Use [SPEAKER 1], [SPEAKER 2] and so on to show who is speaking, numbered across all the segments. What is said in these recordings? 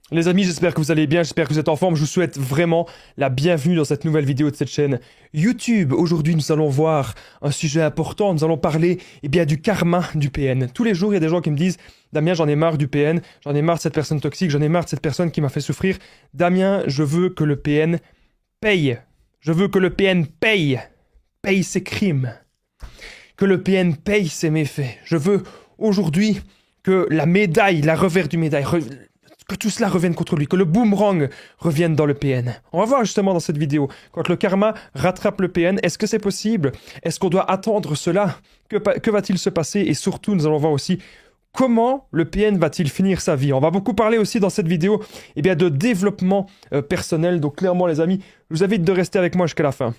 [SPEAKER 1] Les amis, j'espère que vous allez bien, j'espère que vous êtes en forme. Je vous souhaite vraiment la bienvenue dans cette nouvelle vidéo de cette chaîne YouTube. Aujourd'hui, nous allons voir un sujet important. Nous allons parler du karma du PN. Tous les jours, il y a des gens qui me disent « Damien, j'en ai marre du PN, j'en ai marre de cette personne toxique, j'en ai marre de cette personne qui m'a fait souffrir. Damien, je veux que le PN paye. Je veux que le PN paye ses crimes. Que le PN paye ses méfaits. Je veux aujourd'hui que la médaille, la revers du médaille... que tout cela revienne contre lui, que le boomerang revienne dans le PN. On va voir justement dans cette vidéo, quand le karma rattrape le PN, est-ce que c'est possible? Est-ce qu'on doit attendre cela? Que va-t-il se passer? Et surtout, nous allons voir aussi comment le PN va-t-il finir sa vie. On va beaucoup parler aussi dans cette vidéo de développement personnel. Donc clairement les amis, je vous invite de rester avec moi jusqu'à la fin.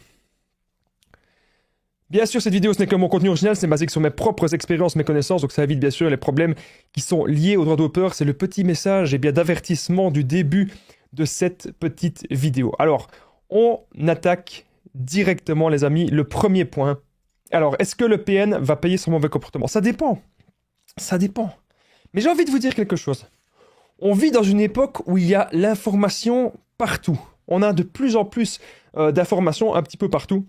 [SPEAKER 1] Bien sûr, cette vidéo, ce n'est que mon contenu original, c'est basé sur mes propres expériences, mes connaissances, donc ça évite bien sûr les problèmes qui sont liés aux droits d'auteur. C'est le petit message d'avertissement du début de cette petite vidéo. Alors, on attaque directement les amis, le premier point. Alors, est-ce que le PN va payer son mauvais comportement? Ça dépend. Ça dépend. Mais j'ai envie de vous dire quelque chose. On vit dans une époque où il y a l'information partout. On a de plus en plus d'informations un petit peu partout,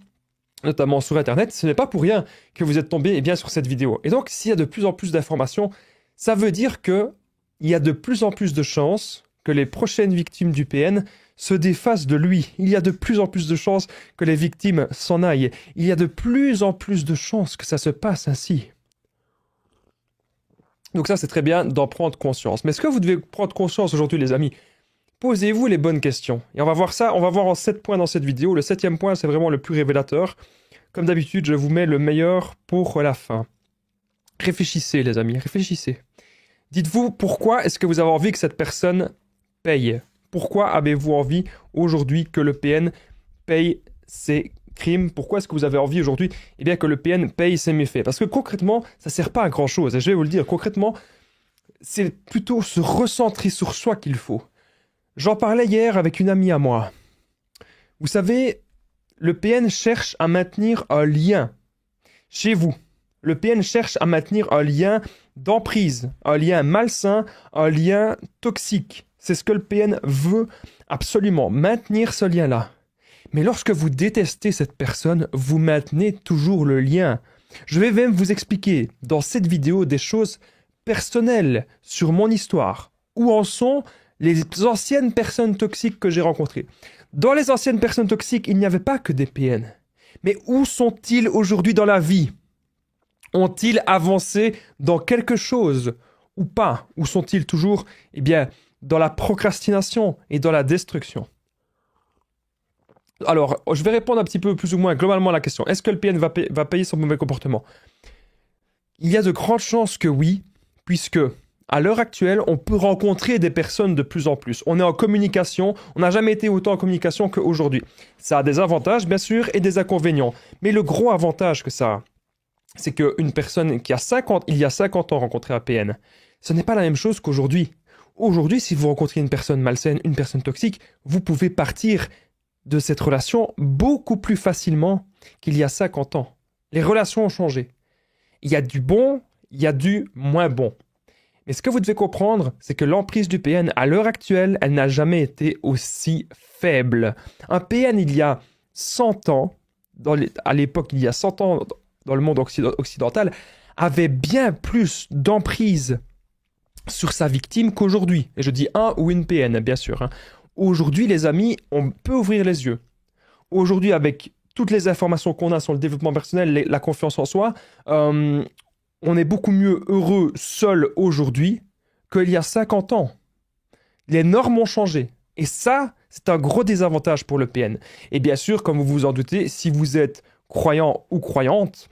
[SPEAKER 1] notamment sur Internet. Ce n'est pas pour rien que vous êtes tombé sur cette vidéo. Et donc, s'il y a de plus en plus d'informations, ça veut dire qu'il y a de plus en plus de chances que les prochaines victimes du PN se défassent de lui. Il y a de plus en plus de chances que les victimes s'en aillent. Il y a de plus en plus de chances que ça se passe ainsi. Donc ça, c'est très bien d'en prendre conscience. Mais est-ce que vous devez prendre conscience aujourd'hui, les amis? Posez-vous les bonnes questions. Et on va voir ça, on va voir en 7 points dans cette vidéo. Le 7e point, c'est vraiment le plus révélateur. Comme d'habitude, je vous mets le meilleur pour la fin. Réfléchissez, les amis, réfléchissez. Dites-vous, pourquoi est-ce que vous avez envie que cette personne paye? Pourquoi avez-vous envie aujourd'hui que le PN paye ses crimes? Pourquoi est-ce que vous avez envie aujourd'hui que le PN paye ses méfaits? Parce que concrètement, ça ne sert pas à grand-chose. Et je vais vous le dire, concrètement, c'est plutôt se recentrer sur soi qu'il faut. J'en parlais hier avec une amie à moi. Vous savez, le PN cherche à maintenir un lien chez vous. Le PN cherche à maintenir un lien d'emprise, un lien malsain, un lien toxique. C'est ce que le PN veut absolument, maintenir ce lien-là. Mais lorsque vous détestez cette personne, vous maintenez toujours le lien. Je vais même vous expliquer dans cette vidéo des choses personnelles sur mon histoire. Où en sont les anciennes personnes toxiques que j'ai rencontrées? Dans les anciennes personnes toxiques, il n'y avait pas que des PN. Mais où sont-ils aujourd'hui dans la vie? Ont-ils avancé dans quelque chose ou pas? Ou sont-ils toujours dans la procrastination et dans la destruction? Alors, je vais répondre un petit peu plus ou moins globalement à la question. Est-ce que le PN va payer son mauvais comportement? Il y a de grandes chances que oui, puisque à l'heure actuelle, on peut rencontrer des personnes de plus en plus. On est en communication, on n'a jamais été autant en communication qu'aujourd'hui. Ça a des avantages, bien sûr, et des inconvénients. Mais le gros avantage que ça a, c'est qu'une personne qui il y a 50 ans rencontrait un PN, ce n'est pas la même chose qu'aujourd'hui. Aujourd'hui, si vous rencontrez une personne malsaine, une personne toxique, vous pouvez partir de cette relation beaucoup plus facilement qu'il y a 50 ans. Les relations ont changé. Il y a du bon, il y a du moins bon. Mais ce que vous devez comprendre, c'est que l'emprise du PN, à l'heure actuelle, elle n'a jamais été aussi faible. Un PN, il y a 100 ans, à l'époque, il y a 100 ans, dans le monde occidental, avait bien plus d'emprise sur sa victime qu'aujourd'hui. Et je dis un ou une PN, bien sûr. Aujourd'hui, les amis, on peut ouvrir les yeux. Aujourd'hui, avec toutes les informations qu'on a sur le développement personnel, la confiance en soi, on est beaucoup mieux heureux seul aujourd'hui qu'il y a 50 ans. Les normes ont changé. Et ça, c'est un gros désavantage pour le PN. Et bien sûr, comme vous vous en doutez, si vous êtes croyant ou croyante,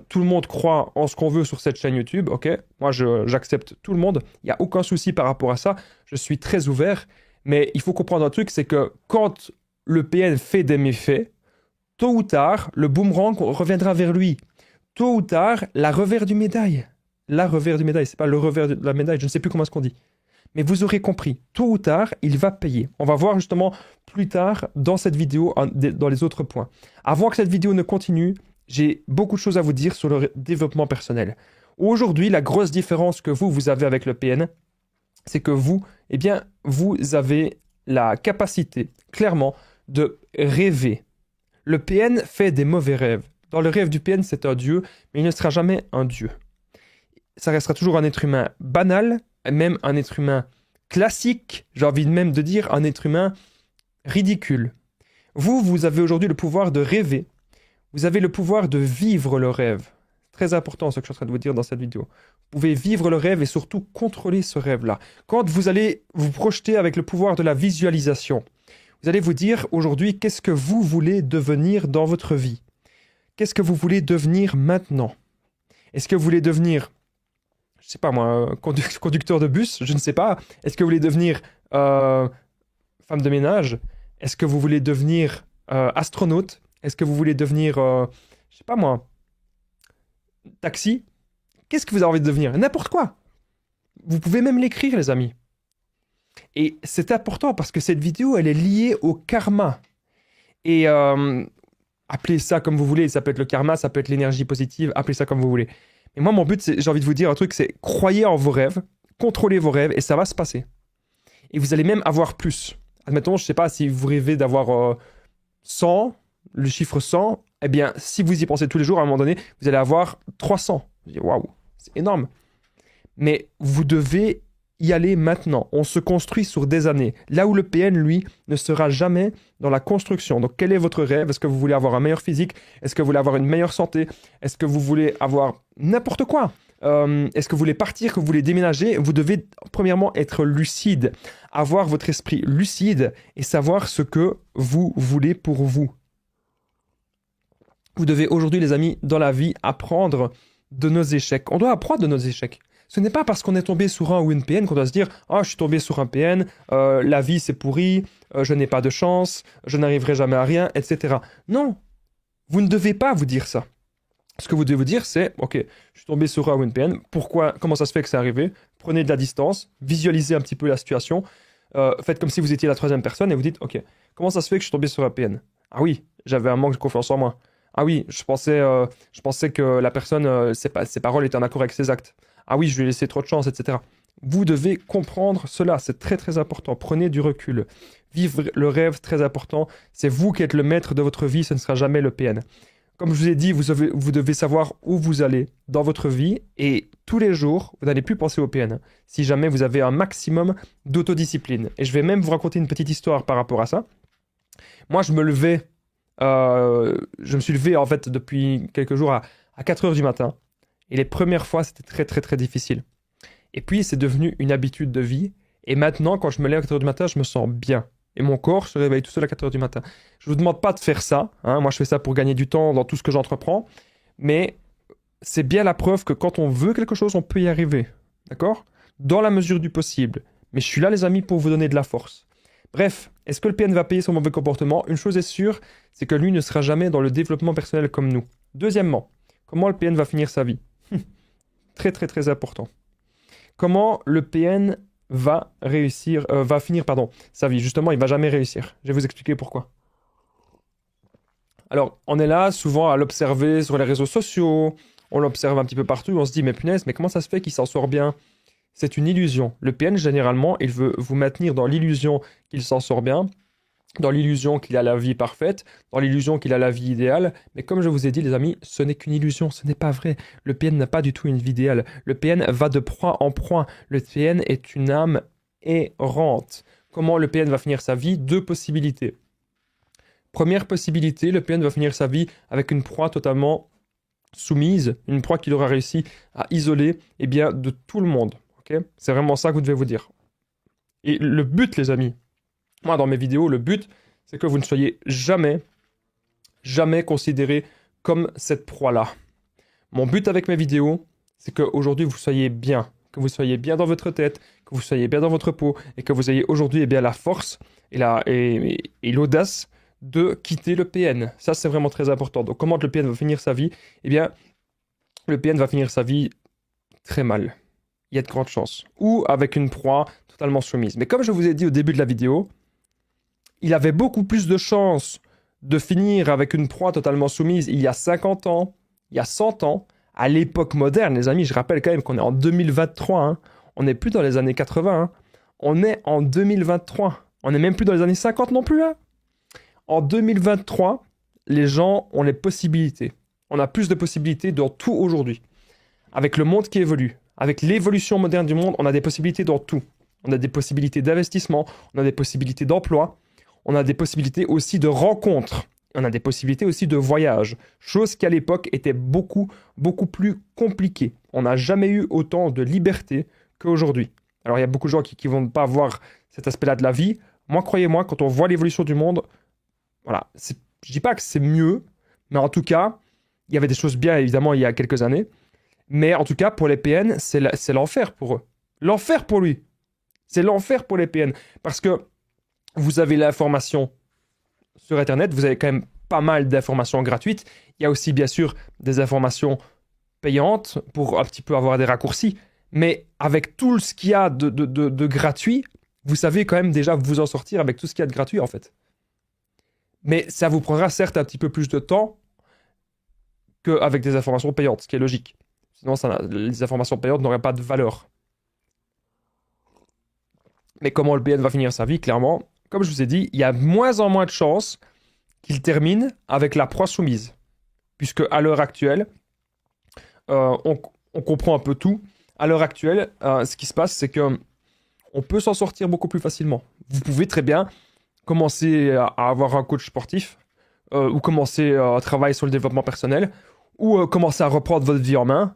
[SPEAKER 1] tout le monde croit en ce qu'on veut sur cette chaîne YouTube, ok? Moi, j'accepte tout le monde. Il n'y a aucun souci par rapport à ça. Je suis très ouvert. Mais il faut comprendre un truc, c'est que quand le PN fait des méfaits, tôt ou tard, le boomerang reviendra vers lui. Tôt ou tard, la revers du médaille. La revers du médaille, c'est pas le revers de la médaille, je ne sais plus comment est-ce qu'on dit. Mais vous aurez compris, tôt ou tard, il va payer. On va voir justement plus tard dans cette vidéo, dans les autres points. Avant que cette vidéo ne continue, j'ai beaucoup de choses à vous dire sur le développement personnel. Aujourd'hui, la grosse différence que vous avez avec le PN, c'est que vous, eh bien, vous avez la capacité, clairement, de rêver. Le PN fait des mauvais rêves. Dans le rêve du PN, c'est un dieu, mais il ne sera jamais un dieu. Ça restera toujours un être humain banal, même un être humain classique, j'ai envie même de dire un être humain ridicule. Vous, vous avez aujourd'hui le pouvoir de rêver. Vous avez le pouvoir de vivre le rêve. Très important ce que je suis en train de vous dire dans cette vidéo. Vous pouvez vivre le rêve et surtout contrôler ce rêve-là. Quand vous allez vous projeter avec le pouvoir de la visualisation, vous allez vous dire aujourd'hui qu'est-ce que vous voulez devenir dans votre vie. Qu'est-ce que vous voulez devenir maintenant? Est-ce que vous voulez devenir, je ne sais pas moi, conducteur de bus? Je ne sais pas. Est-ce que vous voulez devenir femme de ménage? Est-ce que vous voulez devenir astronaute? Est-ce que vous voulez devenir, je ne sais pas moi, taxi? Qu'est-ce que vous avez envie de devenir? N'importe quoi. Vous pouvez même l'écrire, les amis. Et c'est important parce que cette vidéo, elle est liée au karma. Et appelez ça comme vous voulez. Ça peut être le karma, ça peut être l'énergie positive. Appelez ça comme vous voulez. Mais moi, mon but, j'ai envie de vous dire un truc, c'est croyez en vos rêves, contrôlez vos rêves et ça va se passer. Et vous allez même avoir plus. Admettons, je ne sais pas si vous rêvez d'avoir 100, le chiffre 100, eh bien, si vous y pensez tous les jours, à un moment donné, vous allez avoir 300. Waouh, c'est énorme. Mais vous devez y aller maintenant. On se construit sur des années. Là où le PN, lui, ne sera jamais dans la construction. Donc, quel est votre rêve? Est-ce que vous voulez avoir un meilleur physique? Est-ce que vous voulez avoir une meilleure santé? Est-ce que vous voulez avoir n'importe quoi? Est-ce que vous voulez partir, que vous voulez déménager? Vous devez premièrement être lucide, avoir votre esprit lucide et savoir ce que vous voulez pour vous. Vous devez aujourd'hui, les amis, dans la vie, apprendre de nos échecs. On doit apprendre de nos échecs. Ce n'est pas parce qu'on est tombé sur un ou une PN qu'on doit se dire « Ah, je suis tombé sur un PN, la vie c'est pourri, je n'ai pas de chance, je n'arriverai jamais à rien, etc. » Non, vous ne devez pas vous dire ça. Ce que vous devez vous dire, c'est « Ok, je suis tombé sur un ou une PN, pourquoi, comment ça se fait que c'est arrivé? » Prenez de la distance, visualisez un petit peu la situation, faites comme si vous étiez la troisième personne et vous dites « Ok, comment ça se fait que je suis tombé sur un PN? Ah oui, j'avais un manque de confiance en moi. Ah oui, je pensais que la personne, ses paroles étaient en accord avec ses actes. Ah oui, je lui ai laissé trop de chance, etc. » Vous devez comprendre cela, c'est très très important. Prenez du recul. Vivre le rêve, très important. C'est vous qui êtes le maître de votre vie, ce ne sera jamais le PN. Comme je vous ai dit, vous devez savoir où vous allez dans votre vie et tous les jours, vous n'allez plus penser au PN. Si jamais vous avez un maximum d'autodiscipline. Et je vais même vous raconter une petite histoire par rapport à ça. Moi, je me suis levé en fait depuis quelques jours à 4 heures du matin. Et les premières fois, c'était très très très difficile. Et puis, c'est devenu une habitude de vie. Et maintenant, quand je me lève à 4 heures du matin, je me sens bien. Et mon corps se réveille tout seul à 4 heures du matin. Je ne vous demande pas de faire ça. Hein. Moi, je fais ça pour gagner du temps dans tout ce que j'entreprends. Mais c'est bien la preuve que quand on veut quelque chose, on peut y arriver. D'accord? Dans la mesure du possible. Mais je suis là, les amis, pour vous donner de la force. Bref, est-ce que le PN va payer son mauvais comportement? Une chose est sûre, c'est que lui ne sera jamais dans le développement personnel comme nous. Deuxièmement, comment le PN va finir sa vie? Très très très important. Comment le PN va finir sa vie? Justement, il va jamais réussir. Je vais vous expliquer pourquoi. Alors, on est là souvent à l'observer sur les réseaux sociaux, on l'observe un petit peu partout, on se dit mais punaise, mais comment ça se fait qu'il s'en sort bien? C'est une illusion. Le PN, généralement, il veut vous maintenir dans l'illusion qu'il s'en sort bien, dans l'illusion qu'il a la vie parfaite, dans l'illusion qu'il a la vie idéale. Mais comme je vous ai dit, les amis, ce n'est qu'une illusion, ce n'est pas vrai. Le PN n'a pas du tout une vie idéale. Le PN va de proie en proie. Le PN est une âme errante. Comment le PN va finir sa vie? Deux possibilités. Première possibilité, le PN va finir sa vie avec une proie totalement soumise, une proie qu'il aura réussi à isoler de tout le monde. Okay? C'est vraiment ça que vous devez vous dire. Et le but, les amis, moi dans mes vidéos, le but, c'est que vous ne soyez jamais considéré comme cette proie-là. Mon but avec mes vidéos, c'est qu'aujourd'hui vous soyez bien, que vous soyez bien dans votre tête, que vous soyez bien dans votre peau, et que vous ayez aujourd'hui la force et l'audace de quitter le PN. Ça, c'est vraiment très important. Donc, comment le PN va finir sa vie? Eh bien, le PN va finir sa vie très mal. Il y a de grandes chances. Ou avec une proie totalement soumise. Mais comme je vous ai dit au début de la vidéo, il avait beaucoup plus de chances de finir avec une proie totalement soumise il y a 50 ans, il y a 100 ans, à l'époque moderne, les amis. Je rappelle quand même qu'on est en 2023. Hein. On n'est plus dans les années 80, hein. On est en 2023. On n'est même plus dans les années 50 non plus, hein. En 2023, les gens ont les possibilités. On a plus de possibilités dans tout aujourd'hui. Avec le monde qui évolue, avec l'évolution moderne du monde, on a des possibilités dans tout. On a des possibilités d'investissement, on a des possibilités d'emploi, on a des possibilités aussi de rencontres, on a des possibilités aussi de voyage, chose qui à l'époque était beaucoup, beaucoup plus compliquée. On n'a jamais eu autant de liberté qu'aujourd'hui. Alors il y a beaucoup de gens qui vont pas voir cet aspect-là de la vie. Moi, croyez-moi, quand on voit l'évolution du monde, voilà, je dis pas que c'est mieux, mais en tout cas, il y avait des choses bien évidemment il y a quelques années. Mais en tout cas, pour les PN, c'est l'enfer pour eux. L'enfer pour lui. C'est l'enfer pour les PN. Parce que vous avez l'information sur Internet, vous avez quand même pas mal d'informations gratuites. Il y a aussi, bien sûr, des informations payantes pour un petit peu avoir des raccourcis. Mais avec tout ce qu'il y a de gratuit, vous savez quand même déjà vous en sortir avec tout ce qu'il y a de gratuit, en fait. Mais ça vous prendra certes un petit peu plus de temps qu'avec des informations payantes, ce qui est logique. Sinon, les informations payantes n'auraient pas de valeur. Mais comment le PN va finir sa vie, clairement, comme je vous ai dit, il y a de moins en moins de chances qu'il termine avec la proie soumise. Puisque à l'heure actuelle, on comprend un peu tout. À l'heure actuelle, ce qui se passe, c'est que on peut s'en sortir beaucoup plus facilement. Vous pouvez très bien commencer à avoir un coach sportif, ou commencer à travailler sur le développement personnel, ou commencer à reprendre votre vie en main.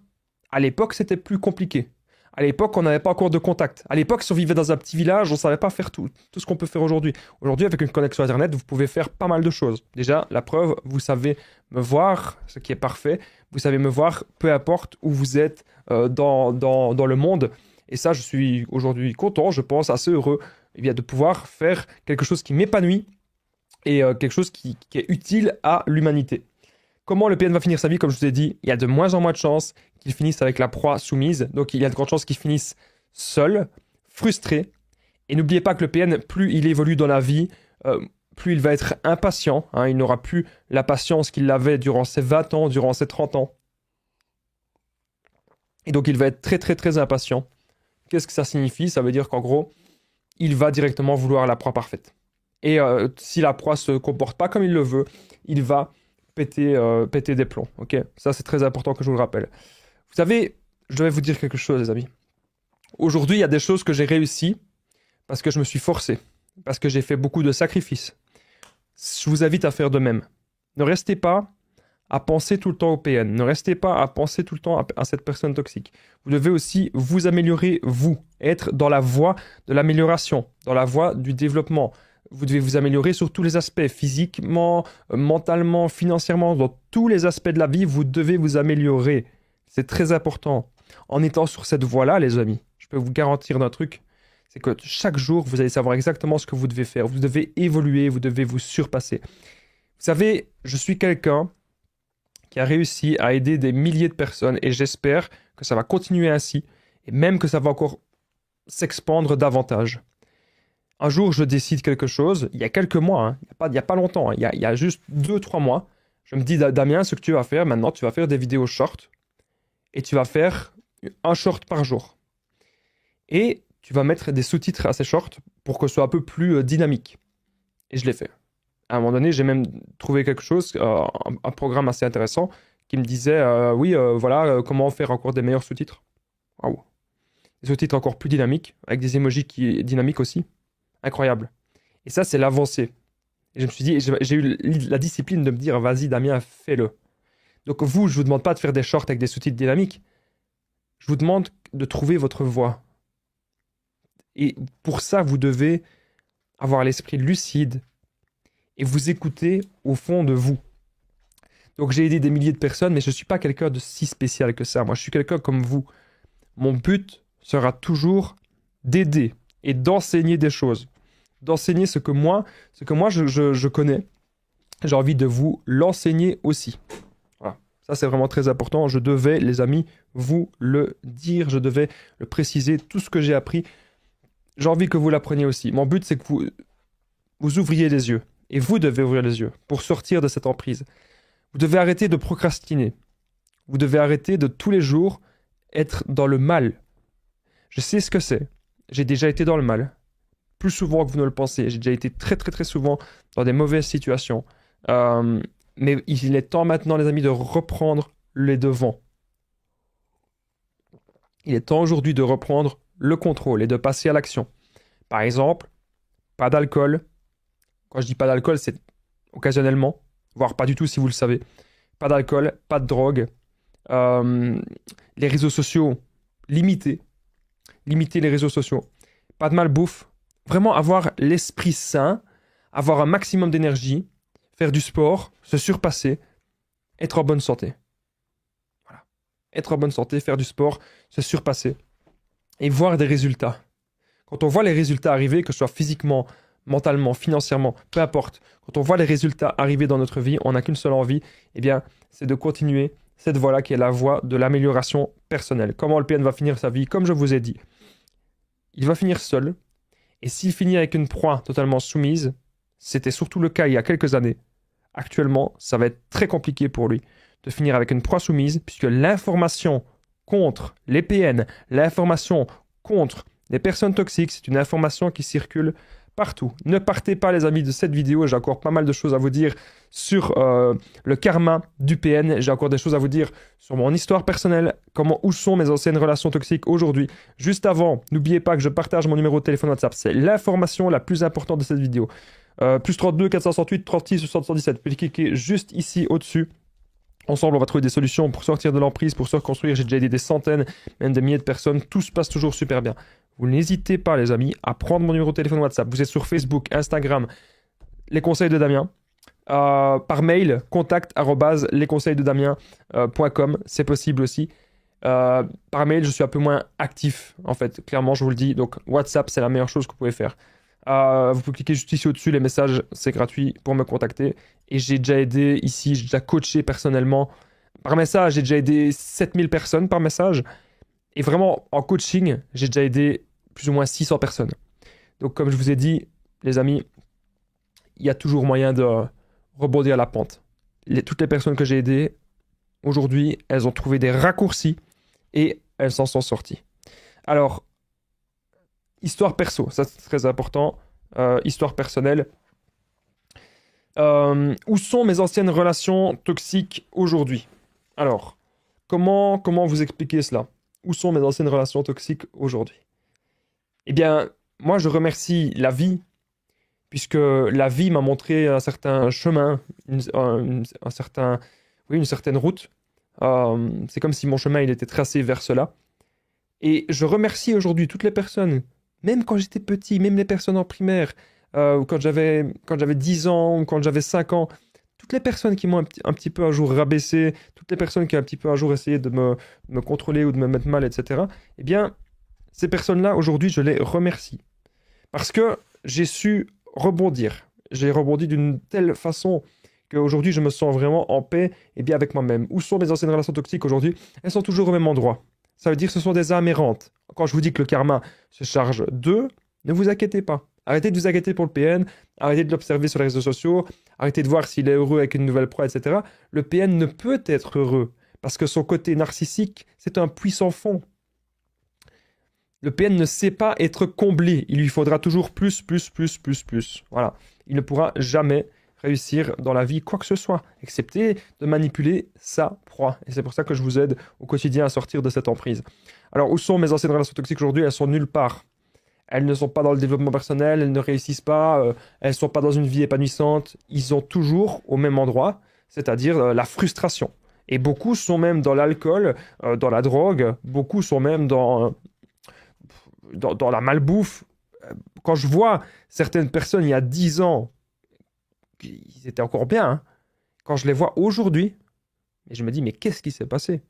[SPEAKER 1] À l'époque, c'était plus compliqué. À l'époque, on n'avait pas encore de contact. À l'époque, si on vivait dans un petit village, on ne savait pas faire tout ce qu'on peut faire aujourd'hui. Aujourd'hui, avec une connexion Internet, vous pouvez faire pas mal de choses. Déjà, la preuve, vous savez me voir, ce qui est parfait. Vous savez me voir, peu importe où vous êtes dans le monde. Et ça, je suis aujourd'hui content, je pense, assez heureux de pouvoir faire quelque chose qui m'épanouit et quelque chose qui est utile à l'humanité. Comment le PN va finir sa vie, comme je vous ai dit, il y a de moins en moins de chances qu'il finisse avec la proie soumise. Donc il y a de grandes chances qu'il finisse seul, frustré. Et n'oubliez pas que le PN, plus il évolue dans la vie, plus il va être impatient. Hein, il n'aura plus la patience qu'il avait durant ses 20 ans, durant ses 30 ans. Et donc il va être très très très impatient. Qu'est-ce que ça signifie? Ça veut dire qu'en gros, il va directement vouloir la proie parfaite. Et si la proie ne se comporte pas comme il le veut, il va péter des plombs. Okay, ça, c'est très important que je vous le rappelle. Vous savez, je devais vous dire quelque chose, les amis. Aujourd'hui, il y a des choses que j'ai réussi parce que je me suis forcé, parce que j'ai fait beaucoup de sacrifices. Je vous invite à faire de même. Ne restez pas à penser tout le temps au PN. Ne restez pas à penser tout le temps à cette personne toxique. Vous devez aussi vous améliorer, vous, être dans la voie de l'amélioration, dans la voie du développement. Vous devez vous améliorer sur tous les aspects, physiquement, mentalement, financièrement, dans tous les aspects de la vie, vous devez vous améliorer. C'est très important. En étant sur cette voie-là, les amis, je peux vous garantir d'un truc, c'est que chaque jour, vous allez savoir exactement ce que vous devez faire. Vous devez évoluer, vous devez vous surpasser. Vous savez, je suis quelqu'un qui a réussi à aider des milliers de personnes et j'espère que ça va continuer ainsi et même que ça va encore s'expandre davantage. Un jour, je décide quelque chose, il y a quelques mois, hein, il n'y a pas longtemps, hein, il y a juste 2-3 mois, je me dis, Damien, ce que tu vas faire maintenant, tu vas faire des vidéos short et tu vas faire un short par jour. Et tu vas mettre des sous-titres à ces shorts pour que ce soit un peu plus dynamique. Et je l'ai fait. À un moment donné, j'ai même trouvé quelque chose, un programme assez intéressant qui me disait, voilà, comment faire encore des meilleurs sous-titres. Waouh. Des sous-titres encore plus dynamiques, avec des emojis qui dynamiques aussi. Incroyable. Et ça, c'est l'avancée. Et je me suis dit, j'ai eu la discipline de me dire, vas-y Damien, fais-le. Donc vous, je vous demande pas de faire des shorts avec des sous-titres dynamiques. Je vous demande de trouver votre voie. Et pour ça, vous devez avoir l'esprit lucide et vous écouter au fond de vous. Donc j'ai aidé des milliers de personnes, mais je ne suis pas quelqu'un de si spécial que ça. Moi, je suis quelqu'un comme vous. Mon but sera toujours d'aider et d'enseigner des choses. D'enseigner ce que moi je connais. J'ai envie de vous l'enseigner aussi. Voilà. Ça, c'est vraiment très important. Je devais, les amis, vous le dire. Je devais le préciser. Tout ce que j'ai appris, j'ai envie que vous l'appreniez aussi. Mon but, c'est que vous ouvriez les yeux. Et vous devez ouvrir les yeux pour sortir de cette emprise. Vous devez arrêter de procrastiner. Vous devez arrêter de tous les jours être dans le mal. Je sais ce que c'est. J'ai déjà été dans le mal. Plus souvent que vous ne le pensez. J'ai déjà été très très très souvent dans des mauvaises situations. Mais il est temps maintenant, les amis, de reprendre les devants. Il est temps aujourd'hui de reprendre le contrôle et de passer à l'action. Par exemple, pas d'alcool. Quand je dis pas d'alcool, c'est occasionnellement, voire pas du tout si vous le savez. Pas d'alcool, pas de drogue. Les réseaux sociaux, limiter. Limiter les réseaux sociaux. Pas de malbouffe. Vraiment avoir l'esprit sain, avoir un maximum d'énergie, faire du sport, se surpasser, être en bonne santé. Voilà. Être en bonne santé, faire du sport, se surpasser et voir des résultats. Quand on voit les résultats arriver, que ce soit physiquement, mentalement, financièrement, peu importe, quand on voit les résultats arriver dans notre vie, on n'a qu'une seule envie, eh bien, c'est de continuer cette voie-là qui est la voie de l'amélioration personnelle. Comment le PN va finir sa vie? Comme je vous ai dit, il va finir seul. Et s'il finit avec une proie totalement soumise, c'était surtout le cas il y a quelques années. Actuellement, ça va être très compliqué pour lui de finir avec une proie soumise, puisque l'information contre les PN, l'information contre les personnes toxiques, c'est une information qui circule partout. Ne partez pas, les amis, de cette vidéo. J'ai encore pas mal de choses à vous dire sur le karma du PN. J'ai encore des choses à vous dire sur mon histoire personnelle, où sont mes anciennes relations toxiques aujourd'hui. Juste avant, n'oubliez pas que je partage mon numéro de téléphone WhatsApp. C'est l'information la plus importante de cette vidéo. Plus 32 468 36 77. Vous pouvez cliquer juste ici au-dessus. Ensemble, on va trouver des solutions pour sortir de l'emprise, pour se reconstruire. J'ai déjà aidé des centaines, même des milliers de personnes. Tout se passe toujours super bien. Vous n'hésitez pas, les amis, à prendre mon numéro de téléphone WhatsApp. Vous êtes sur Facebook, Instagram, les conseils de Damien. Par mail, contact@lesconseilsdedamien.com. C'est possible aussi. Par mail, je suis un peu moins actif, en fait. Clairement, je vous le dis. Donc, WhatsApp, c'est la meilleure chose que vous pouvez faire. Vous pouvez cliquer juste ici au-dessus, les messages, c'est gratuit pour me contacter. Et j'ai déjà aidé ici, j'ai déjà coaché personnellement. Par message, j'ai déjà aidé 7000 personnes par message. Et vraiment, en coaching, j'ai déjà aidé plus ou moins 600 personnes. Donc, comme je vous ai dit, les amis, il y a toujours moyen de rebondir à la pente. Toutes les personnes que j'ai aidées, aujourd'hui, elles ont trouvé des raccourcis et elles s'en sont sorties. Alors, histoire perso, ça c'est très important. Histoire personnelle. Où sont mes anciennes relations toxiques aujourd'hui? Alors, comment vous expliquer cela? Où sont mes anciennes relations toxiques aujourd'hui? Eh bien, moi je remercie la vie, puisque la vie m'a montré un certain chemin, une certaine route. C'est comme si mon chemin il était tracé vers cela. Et je remercie aujourd'hui toutes les personnes, même quand j'étais petit, même les personnes en primaire, ou quand j'avais 10 ans, ou quand j'avais 5 ans, toutes les personnes qui m'ont un petit peu un jour rabaissé, toutes les personnes qui ont un petit peu un jour essayé de me contrôler ou de me mettre mal, etc. Eh bien, ces personnes-là, aujourd'hui, je les remercie. Parce que j'ai su rebondir. J'ai rebondi d'une telle façon qu'aujourd'hui, je me sens vraiment en paix et bien avec moi-même. Où sont mes anciennes relations toxiques aujourd'hui? Elles sont toujours au même endroit. Ça veut dire que ce sont des âmes errantes. Quand je vous dis que le karma se charge d'eux, ne vous inquiétez pas. Arrêtez de vous inquiéter pour le PN, arrêtez de l'observer sur les réseaux sociaux, arrêtez de voir s'il est heureux avec une nouvelle proie, etc. Le PN ne peut être heureux parce que son côté narcissique, c'est un puits sans fond. Le PN ne sait pas être comblé. Il lui faudra toujours plus. Voilà. Il ne pourra jamais réussir dans la vie quoi que ce soit, excepté de manipuler sa proie. Et c'est pour ça que je vous aide au quotidien à sortir de cette emprise. Alors, où sont mes anciennes relations toxiques aujourd'hui? Elles sont nulle part. Elles ne sont pas dans le développement personnel, elles ne réussissent pas, elles ne sont pas dans une vie épanouissante. Ils sont toujours au même endroit, c'est-à-dire la frustration. Et beaucoup sont même dans l'alcool, dans la drogue, beaucoup sont même dans la malbouffe. Quand je vois certaines personnes il y a 10 ans, ils étaient encore bien, hein. Quand je les vois aujourd'hui, et je me dis, mais qu'est-ce qui s'est passé?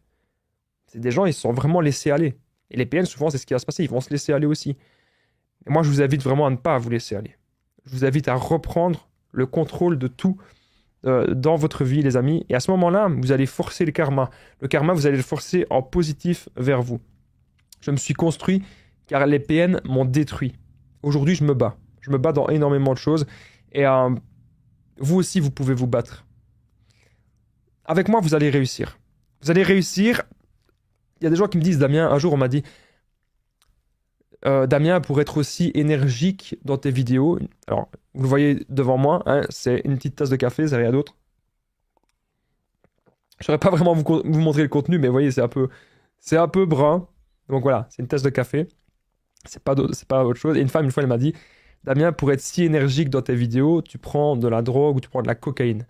[SPEAKER 1] C'est des gens, ils se sont vraiment laissés aller. Et les PN, souvent, c'est ce qui va se passer, ils vont se laisser aller aussi. Et moi, je vous invite vraiment à ne pas vous laisser aller. Je vous invite à reprendre le contrôle de tout dans votre vie, les amis. Et à ce moment-là, vous allez forcer le karma. Le karma, vous allez le forcer en positif vers vous. Je me suis construit car les PN m'ont détruit. Aujourd'hui, je me bats. Je me bats dans énormément de choses. Et vous aussi, vous pouvez vous battre. Avec moi, vous allez réussir. Vous allez réussir. Il y a des gens qui me disent, Damien, un jour, on m'a dit, Damien, pour être aussi énergique dans tes vidéos, alors vous le voyez devant moi, hein, c'est une petite tasse de café, c'est rien d'autre. Je ne saurais pas vraiment vous montrer le contenu, mais vous voyez, c'est un peu brun. Donc voilà, c'est une tasse de café. C'est pas autre chose. Et une femme, une fois, elle m'a dit, Damien, pour être si énergique dans tes vidéos, tu prends de la drogue ou tu prends de la cocaïne.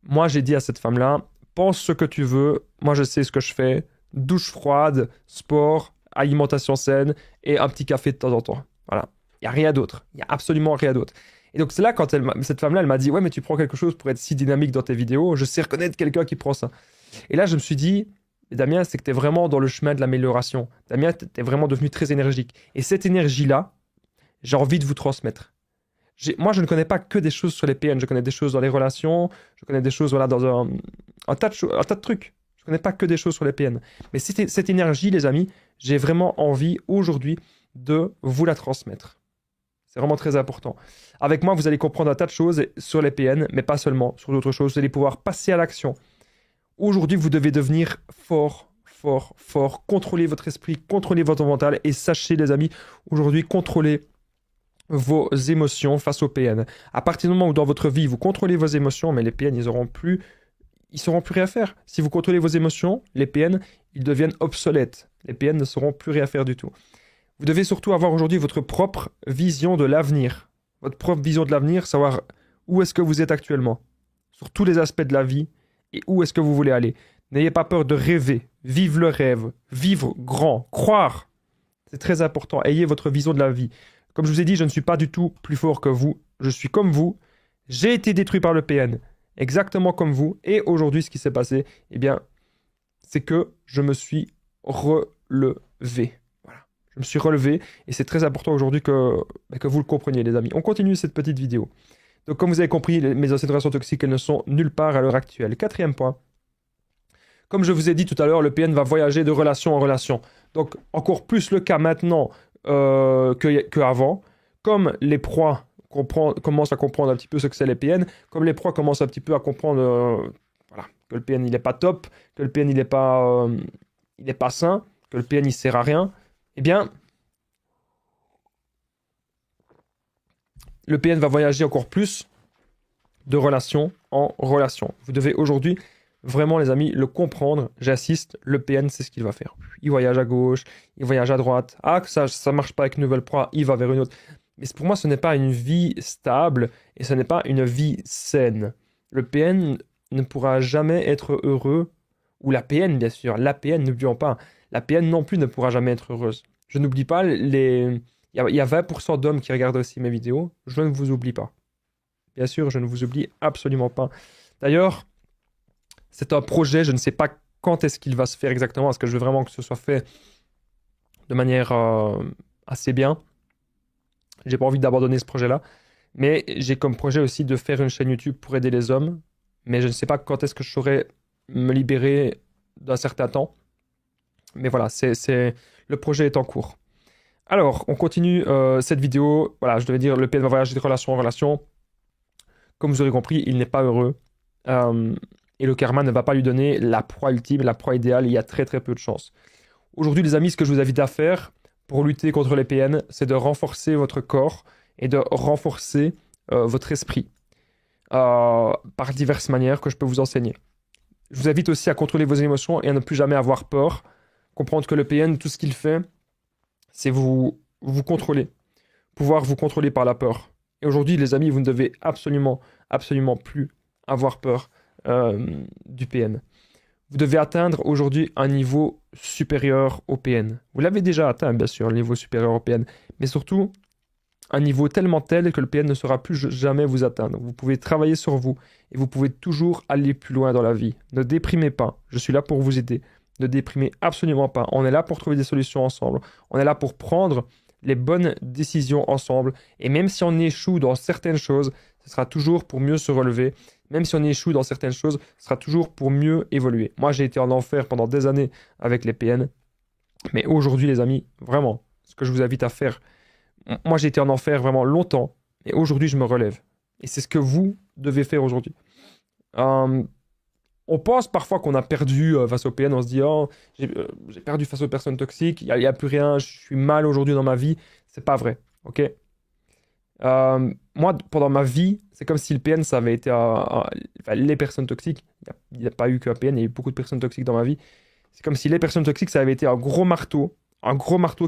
[SPEAKER 1] Moi, j'ai dit à cette femme-là, pense ce que tu veux. Moi, je sais ce que je fais. Douche froide, sport, alimentation saine et un petit café de temps en temps. Voilà. Il n'y a rien d'autre. Il n'y a absolument rien d'autre. Et donc, c'est là, quand cette femme-là, elle m'a dit, ouais, mais tu prends quelque chose pour être si dynamique dans tes vidéos. Je sais reconnaître quelqu'un qui prend ça. Et là, je me suis dit, Damien, c'est que tu es vraiment dans le chemin de l'amélioration. Damien, tu es vraiment devenu très énergique. Et cette énergie-là, j'ai envie de vous transmettre. Moi, je ne connais pas que des choses sur les PN. Je connais des choses dans les relations. Je connais des choses voilà, dans un tas de trucs. Je ne connais pas que des choses sur les PN. Mais cette énergie, les amis, j'ai vraiment envie aujourd'hui de vous la transmettre. C'est vraiment très important. Avec moi, vous allez comprendre un tas de choses sur les PN, mais pas seulement, sur d'autres choses. Vous allez pouvoir passer à l'action. Aujourd'hui, vous devez devenir fort, fort, fort. Contrôlez votre esprit, contrôlez votre mental. Et sachez, les amis, aujourd'hui, contrôlez vos émotions face aux PN. À partir du moment où dans votre vie, vous contrôlez vos émotions, mais les PN, ils sauront plus rien faire. Si vous contrôlez vos émotions, les PN, ils deviennent obsolètes. Les PN ne sauront plus rien faire du tout. Vous devez surtout avoir aujourd'hui votre propre vision de l'avenir. Votre propre vision de l'avenir, savoir où est-ce que vous êtes actuellement, sur tous les aspects de la vie, et où est-ce que vous voulez aller. N'ayez pas peur de rêver, vivre le rêve, vivre grand, croire. C'est très important, ayez votre vision de la vie. Comme je vous ai dit, je ne suis pas du tout plus fort que vous, je suis comme vous, j'ai été détruit par le PN, exactement comme vous, et aujourd'hui ce qui s'est passé, eh bien, c'est que je me suis relevé. Je me suis relevé et c'est très important aujourd'hui que vous le compreniez, les amis. On continue cette petite vidéo. Donc, comme vous avez compris, mes anciennes relations toxiques, elles ne sont nulle part à l'heure actuelle. Quatrième point. Comme je vous ai dit tout à l'heure, le PN va voyager de relation en relation. Donc, encore plus le cas maintenant qu'avant. Comme les proies commencent à comprendre un petit peu ce que c'est les PN, comme les proies commencent un petit peu à comprendre que le PN, il n'est pas top, que le PN, il n'est pas sain, que le PN, il sert à rien, eh bien, le PN va voyager encore plus de relation en relation. Vous devez aujourd'hui, vraiment les amis, le comprendre. J'insiste, le PN, c'est ce qu'il va faire. Il voyage à gauche, il voyage à droite. Ah, que ça ne marche pas avec une nouvelle proie, il va vers une autre. Mais pour moi, ce n'est pas une vie stable et ce n'est pas une vie saine. Le PN ne pourra jamais être heureux, ou la PN, bien sûr. La PN, n'oublions pas. La PN non plus ne pourra jamais être heureuse. Je n'oublie pas il y a 20% d'hommes qui regardent aussi mes vidéos. Je ne vous oublie pas. Bien sûr, je ne vous oublie absolument pas. D'ailleurs, c'est un projet. Je ne sais pas quand est-ce qu'il va se faire exactement. Parce que je veux vraiment que ce soit fait de manière assez bien. J'ai pas envie d'abandonner ce projet-là. Mais j'ai comme projet aussi de faire une chaîne YouTube pour aider les hommes. Mais je ne sais pas quand est-ce que je saurai me libérer d'un certain temps. Mais voilà, le projet est en cours. Alors, on continue cette vidéo. Voilà, je devais dire, le PN va voyager de relation en relation. Comme vous aurez compris, il n'est pas heureux. Et le karma ne va pas lui donner la proie ultime, la proie idéale. Il y a très très peu de chance. Aujourd'hui, les amis, ce que je vous invite à faire pour lutter contre les PN, c'est de renforcer votre corps et de renforcer votre esprit par diverses manières que je peux vous enseigner. Je vous invite aussi à contrôler vos émotions et à ne plus jamais avoir peur. Comprendre que le PN, tout ce qu'il fait, c'est vous contrôler. Pouvoir vous contrôler par la peur. Et aujourd'hui, les amis, vous ne devez absolument, absolument plus avoir peur du PN. Vous devez atteindre aujourd'hui un niveau supérieur au PN. Vous l'avez déjà atteint, bien sûr, le niveau supérieur au PN. Mais surtout, un niveau tellement tel que le PN ne saura plus jamais vous atteindre. Vous pouvez travailler sur vous et vous pouvez toujours aller plus loin dans la vie. Ne déprimez pas. Je suis là pour vous aider. Ne déprimez absolument pas. On est là pour trouver des solutions ensemble. On est là pour prendre les bonnes décisions ensemble. Et même si on échoue dans certaines choses, ce sera toujours pour mieux se relever. Même si on échoue dans certaines choses, ce sera toujours pour mieux évoluer. Moi, j'ai été en enfer pendant des années avec les PN. Mais aujourd'hui, les amis, vraiment, ce que je vous invite à faire, moi, j'ai été en enfer vraiment longtemps. Et aujourd'hui, je me relève. Et c'est ce que vous devez faire aujourd'hui. On pense parfois qu'on a perdu face au PN, on se dit, oh, j'ai perdu face aux personnes toxiques, il n'y a plus rien, je suis mal aujourd'hui dans ma vie. C'est pas vrai, ok? Moi, pendant ma vie, c'est comme si le PN, ça avait été enfin, les personnes toxiques. Il n'y a pas eu qu'un PN, il y a eu beaucoup de personnes toxiques dans ma vie. C'est comme si les personnes toxiques, ça avait été un gros marteau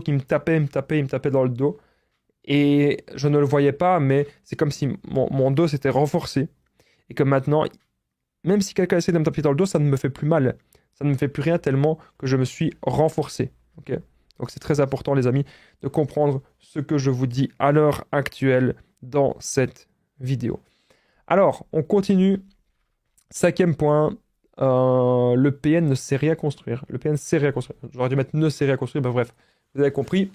[SPEAKER 1] qui me tapait, me tapait, me tapait dans le dos. Et je ne le voyais pas, mais c'est comme si mon dos s'était renforcé. Et que maintenant, même si quelqu'un essaie de me taper dans le dos, ça ne me fait plus mal. Ça ne me fait plus rien tellement que je me suis renforcé. Ok. Donc c'est très important, les amis, de comprendre ce que je vous dis à l'heure actuelle dans cette vidéo. Alors, on continue. 5e point, le PN ne sait rien construire. Le PN sait rien construire. J'aurais dû mettre ne sait rien construire, ben bref, vous avez compris.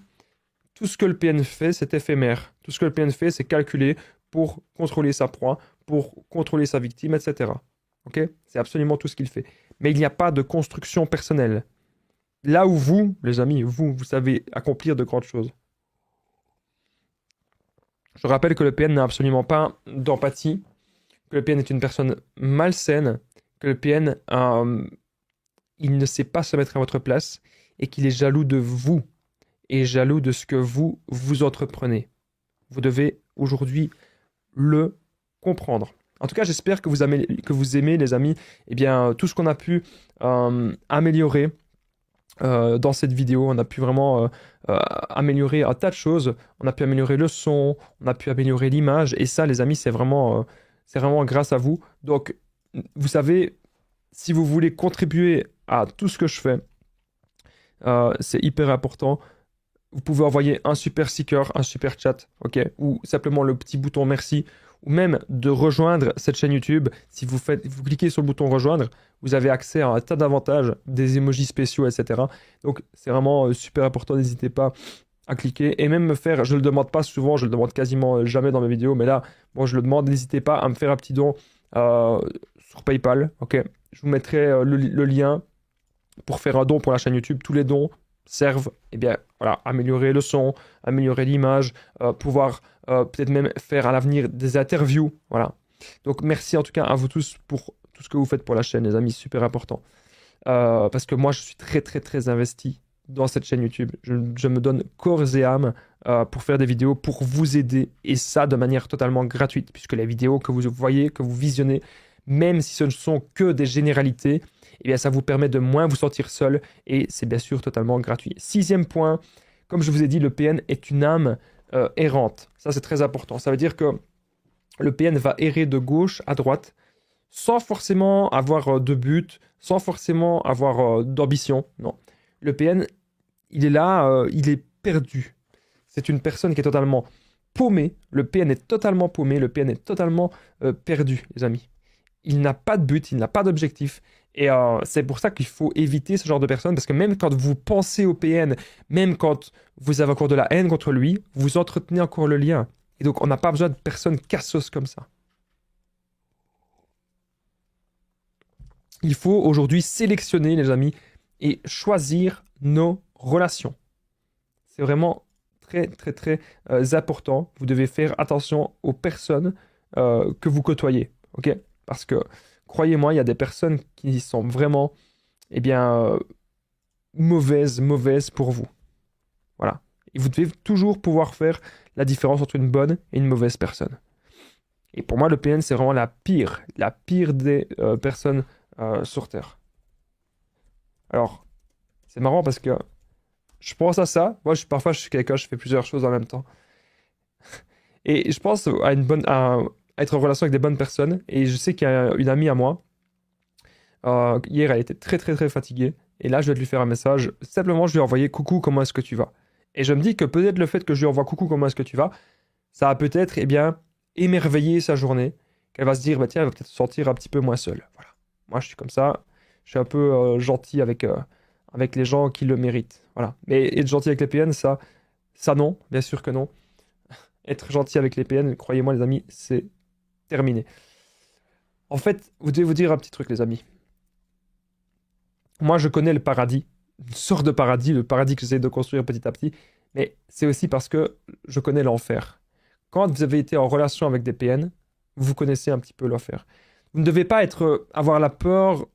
[SPEAKER 1] Tout ce que le PN fait, c'est éphémère. Tout ce que le PN fait, c'est calculer pour contrôler sa proie, pour contrôler sa victime, etc. Ok? C'est absolument tout ce qu'il fait. Mais il n'y a pas de construction personnelle. Là où vous, les amis, vous savez accomplir de grandes choses. Je rappelle que le PN n'a absolument pas d'empathie, que le PN est une personne malsaine, que le PN, il ne sait pas se mettre à votre place et qu'il est jaloux de vous et jaloux de ce que vous entreprenez. Vous devez aujourd'hui le comprendre. En tout cas, j'espère que vous aimez, les amis, eh bien, tout ce qu'on a pu améliorer dans cette vidéo. On a pu vraiment améliorer un tas de choses. On a pu améliorer le son, on a pu améliorer l'image. Et ça, les amis, c'est vraiment grâce à vous. Donc, vous savez, si vous voulez contribuer à tout ce que je fais, c'est hyper important. Vous pouvez envoyer un super sticker, un super chat, ok, ou simplement le petit bouton merci, ou même de rejoindre cette chaîne YouTube. Si vous cliquez sur le bouton rejoindre, vous avez accès à un tas d'avantages, des emojis spéciaux, etc. Donc c'est vraiment super important, n'hésitez pas à cliquer et même me faire, je le demande pas souvent, je le demande quasiment jamais dans mes vidéos, mais là, bon, je le demande, n'hésitez pas à me faire un petit don sur PayPal, ok. Je vous mettrai le lien pour faire un don pour la chaîne YouTube. Tous les dons servent, eh bien, voilà, améliorer le son, améliorer l'image, pouvoir peut-être même faire à l'avenir des interviews, voilà. Donc merci en tout cas à vous tous pour tout ce que vous faites pour la chaîne, les amis, super important. Parce que moi, je suis très très très investi dans cette chaîne YouTube. Je me donne corps et âme pour faire des vidéos, pour vous aider, et ça de manière totalement gratuite, puisque les vidéos que vous voyez, que vous visionnez, même si ce ne sont que des généralités, eh bien, ça vous permet de moins vous sentir seul et c'est bien sûr totalement gratuit. 6e point, comme je vous ai dit, le PN est une âme errante. Ça, c'est très important. Ça veut dire que le PN va errer de gauche à droite sans forcément avoir de but, sans forcément avoir d'ambition. Non. Le PN, il est là, il est perdu. C'est une personne qui est totalement paumée. Le PN est totalement paumé. Le PN est totalement perdu, les amis. Il n'a pas de but, il n'a pas d'objectif. Et c'est pour ça qu'il faut éviter ce genre de personnes, parce que même quand vous pensez au PN, même quand vous avez encore de la haine contre lui, vous entretenez encore le lien. Et donc on n'a pas besoin de personnes cassos comme ça. Il faut aujourd'hui sélectionner, les amis, et choisir nos relations. C'est vraiment très, très, très important. Vous devez faire attention aux personnes que vous côtoyez, ok? Parce que, croyez-moi, il y a des personnes qui sont vraiment, eh bien, mauvaises pour vous. Voilà. Et vous devez toujours pouvoir faire la différence entre une bonne et une mauvaise personne. Et pour moi, le PN, c'est vraiment la pire des personnes sur Terre. Alors, c'est marrant parce que je pense à ça. Moi, parfois, je suis quelqu'un, je fais plusieurs choses en même temps. Et je pense à être en relation avec des bonnes personnes. Et je sais qu'il y a une amie à moi. Hier, elle était très, très, très fatiguée. Et là, je vais lui faire un message. Simplement, je lui ai envoyé coucou, comment est-ce que tu vas? Et je me dis que peut-être le fait que je lui envoie coucou, comment est-ce que tu vas, ça va peut-être, eh bien, émerveiller sa journée. Qu'elle va se dire, bah tiens, elle va peut-être se sentir un petit peu moins seule. Voilà. Moi, je suis comme ça. Je suis un peu gentil avec les gens qui le méritent. Voilà. Mais être gentil avec les PN, ça non, bien sûr que non. Être gentil avec les PN, croyez-moi, les amis, c'est terminé. En fait, vous devez vous dire un petit truc, les amis. Moi, je connais le paradis, une sorte de paradis, le paradis que j'essaie de construire petit à petit, mais c'est aussi parce que je connais l'enfer. Quand vous avez été en relation avec des PN, vous connaissez un petit peu l'enfer. Vous ne devez pas avoir la peur,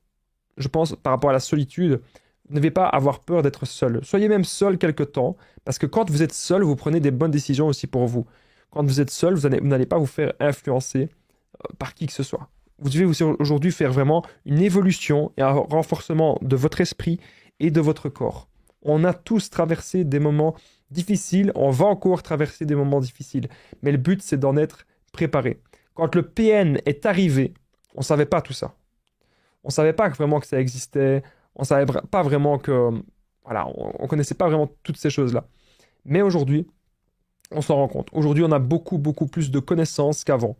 [SPEAKER 1] je pense, par rapport à la solitude. Vous ne devez pas avoir peur d'être seul. Soyez même seul quelque temps, parce que quand vous êtes seul, vous prenez des bonnes décisions aussi pour vous. Quand vous êtes seul, vous n'allez pas vous faire influencer par qui que ce soit. Vous devez aujourd'hui faire vraiment une évolution et un renforcement de votre esprit et de votre corps. On a tous traversé des moments difficiles, on va encore traverser des moments difficiles, mais le but c'est d'en être préparé. Quand le PN est arrivé, on ne savait pas tout ça. On ne savait pas vraiment que ça existait, on ne savait pas vraiment que... Voilà, on ne connaissait pas vraiment toutes ces choses-là. Mais aujourd'hui, on s'en rend compte. Aujourd'hui, on a beaucoup, beaucoup plus de connaissances qu'avant.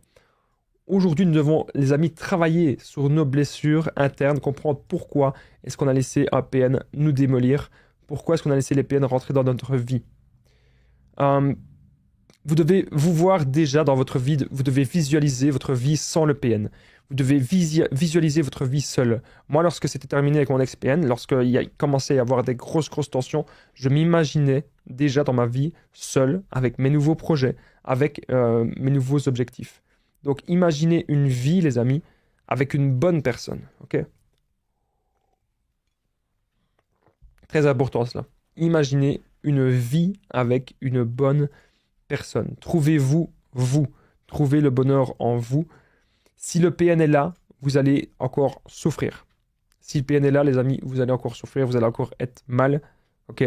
[SPEAKER 1] Aujourd'hui, nous devons, les amis, travailler sur nos blessures internes, comprendre pourquoi est-ce qu'on a laissé un PN nous démolir, pourquoi est-ce qu'on a laissé les PN rentrer dans notre vie. Vous devez vous voir déjà dans votre vie, vous devez visualiser votre vie sans le PN. Vous devez visualiser votre vie seul. Moi, lorsque c'était terminé avec mon ex-PN, lorsqu'il a commencé à y avoir des grosses tensions, je m'imaginais déjà dans ma vie seul, avec mes nouveaux projets, avec mes nouveaux objectifs. Donc, imaginez une vie, les amis, avec une bonne personne. Ok? Très important cela. Imaginez une vie avec une bonne personne. Trouvez-vous, vous. Trouvez le bonheur en vous. Si le PN est là, vous allez encore souffrir. Si le PN est là, les amis, vous allez encore souffrir, vous allez encore être mal. Ok?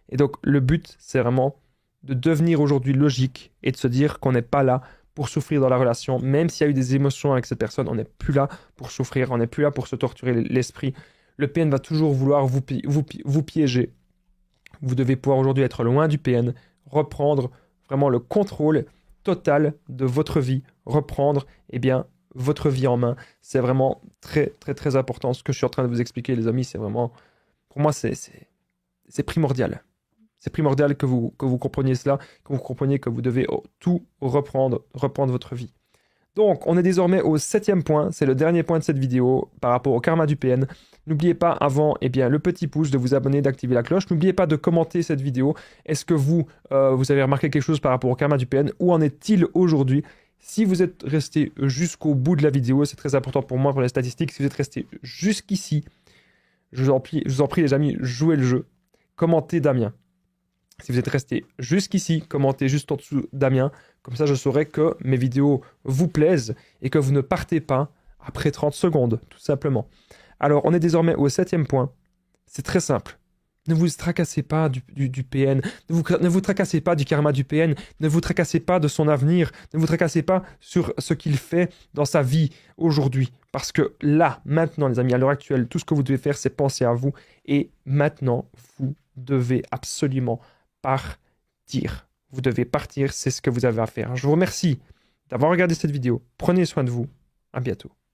[SPEAKER 1] Et donc, le but, c'est vraiment de devenir aujourd'hui logique et de se dire qu'on n'est pas là pour souffrir dans la relation. Même s'il y a eu des émotions avec cette personne, on n'est plus là pour souffrir, on n'est plus là pour se torturer l'esprit. Le PN va toujours vouloir vous piéger. Vous devez pouvoir aujourd'hui être loin du PN, reprendre vraiment le contrôle total de votre vie, reprendre votre vie en main. C'est vraiment très, très, très important. Ce que je suis en train de vous expliquer, les amis, c'est vraiment, pour moi, c'est primordial. C'est primordial que vous compreniez cela, que vous compreniez que vous devez tout reprendre votre vie. Donc, on est désormais au 7e point. C'est le dernier point de cette vidéo par rapport au karma du PN. N'oubliez pas avant le petit pouce, de vous abonner, d'activer la cloche. N'oubliez pas de commenter cette vidéo. Est-ce que vous avez remarqué quelque chose par rapport au karma du PN? Où en est-il aujourd'hui? Si vous êtes resté jusqu'au bout de la vidéo, c'est très important pour moi, pour les statistiques. Si vous êtes resté jusqu'ici, je vous en prie les amis, jouez le jeu. Commentez Damien. Si vous êtes resté jusqu'ici, commentez juste en dessous Damien. Comme ça, je saurai que mes vidéos vous plaisent et que vous ne partez pas après 30 secondes, tout simplement. Alors, on est désormais au 7e point. C'est très simple. Ne vous tracassez pas du PN. Ne vous tracassez pas du karma du PN. Ne vous tracassez pas de son avenir. Ne vous tracassez pas sur ce qu'il fait dans sa vie aujourd'hui. Parce que là, maintenant, les amis, à l'heure actuelle, tout ce que vous devez faire, c'est penser à vous. Et maintenant, vous devez absolument partir. Vous devez partir, c'est ce que vous avez à faire. Je vous remercie d'avoir regardé cette vidéo. Prenez soin de vous. À bientôt.